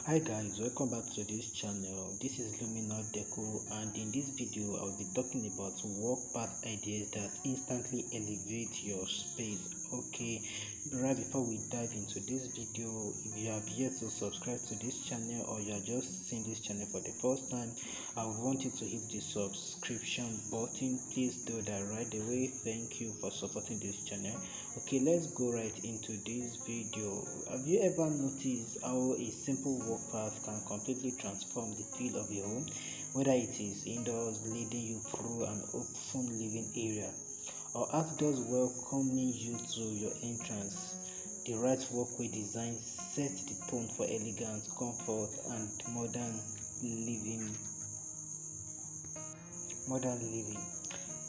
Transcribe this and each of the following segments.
Hi guys, welcome back to this channel. This is Luminal Deco, and in this video I'll be talking about walk path ideas that instantly elevate your space. Okay, right before we dive into this video, if you have yet to subscribe to this channel or you are just seeing this channel for the first time, I want you to hit the subscription button. Please do that right away. Thank you for supporting this channel. Okay, let's go right into this video. Have you ever noticed how a simple walk path can completely transform the feel of your home, whether it is indoors leading you through an open living area or outdoors welcoming you to your entrance? The right walkway design sets the tone for elegance, comfort, and modern living.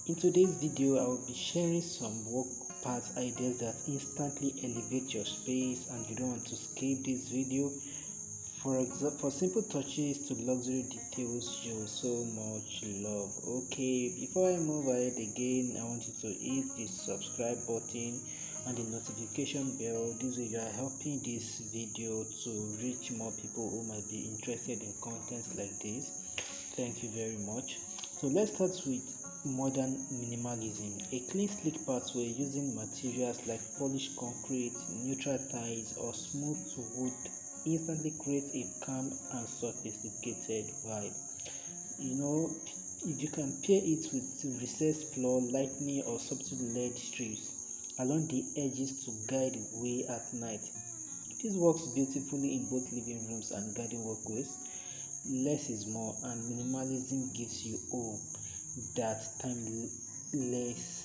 In today's video, I will be sharing some walk path ideas that instantly elevate your space, and you don't want to skip this video. For example, for simple touches to luxury details you so much love. Okay, before I move ahead again, I want you to hit the subscribe button and the notification bell. This way you are helping this video to reach more people who might be interested in content like this. Thank you very much. So let's start with modern minimalism. A clean sleek pathway using materials like polished concrete, neutral tiles, or smooth wood instantly creates a calm and sophisticated vibe. You know, if you can pair it with recessed floor, lighting, or subtle LED strips along the edges to guide the way at night, this works beautifully in both living rooms and garden walkways. Less is more, and minimalism gives you that timeless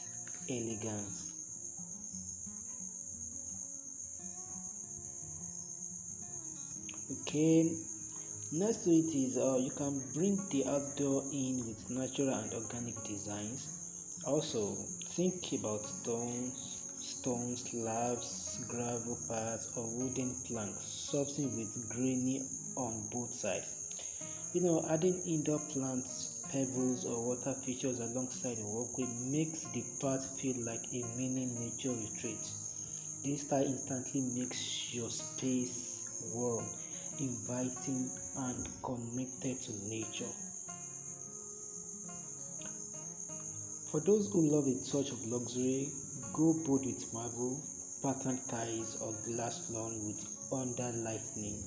elegance. Okay, next to it is you can bring the outdoor in with natural and organic designs. Also, think about stone slabs, gravel paths, or wooden planks, something with greenery on both sides. Adding indoor plants, pebbles, or water features alongside the walkway makes the path feel like a mini nature retreat. This style instantly makes your space warm, inviting, and connected to nature. For those who love a touch of luxury, go bold with marble, patterned tiles, or glass lawn with under lighting.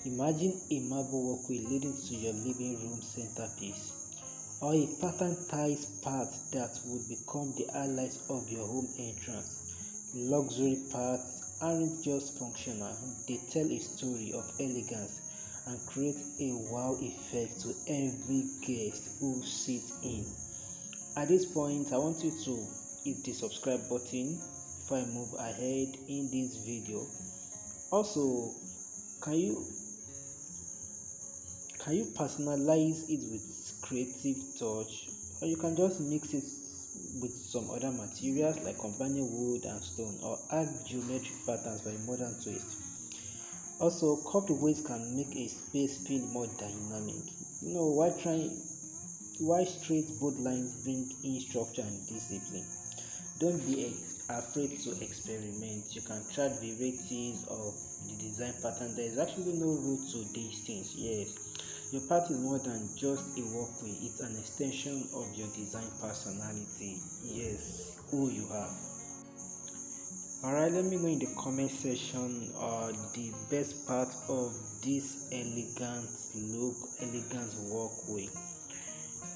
Imagine a marble walkway leading to your living room centerpiece, or a patterned tiles path that would become the highlight of your home entrance. Luxury paths aren't just functional, they tell a story of elegance and create a wow effect to every guest who sits in. At this point, I want you to hit the subscribe button before I move ahead in this video. Also, can you personalize it with creative touch, or you can just mix it with some other materials like combining wood and stone, or add geometric patterns by modern twist. Also, curved ways can make a space feel more dynamic. Why straight bold lines bring in structure and discipline. Don't be afraid to experiment. You can try varieties of the design pattern. There is actually no rule to these things. Yes, your path is more than just a walkway, it's an extension of your design personality. Yes, who you are. Alright, let me know in the comment section the best part of this elegant walkway.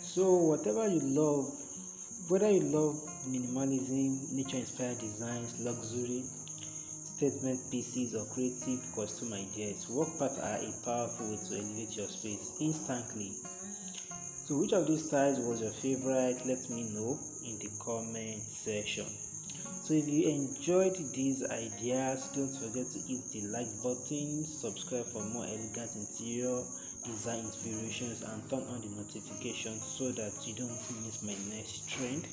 So whatever you love, whether you love minimalism, nature inspired designs, luxury, statement pieces, or creative custom ideas, walk paths are a powerful way to elevate your space instantly. So which of these styles was your favorite? Let me know in the comment section. So if you enjoyed these ideas, don't forget to hit the like button, subscribe for more elegant interior design inspirations, and turn on the notifications so that you don't miss my next trend.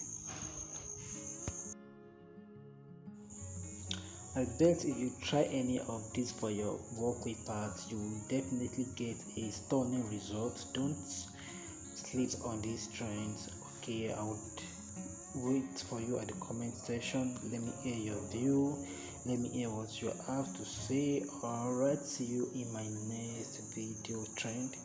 I bet if you try any of these for your walkway path, you will definitely get a stunning result. Don't sleep on these trends. Okay, I would wait for you at the comment section. Let me hear your view. Let me hear what you have to say. Alright, see you in my next video trend.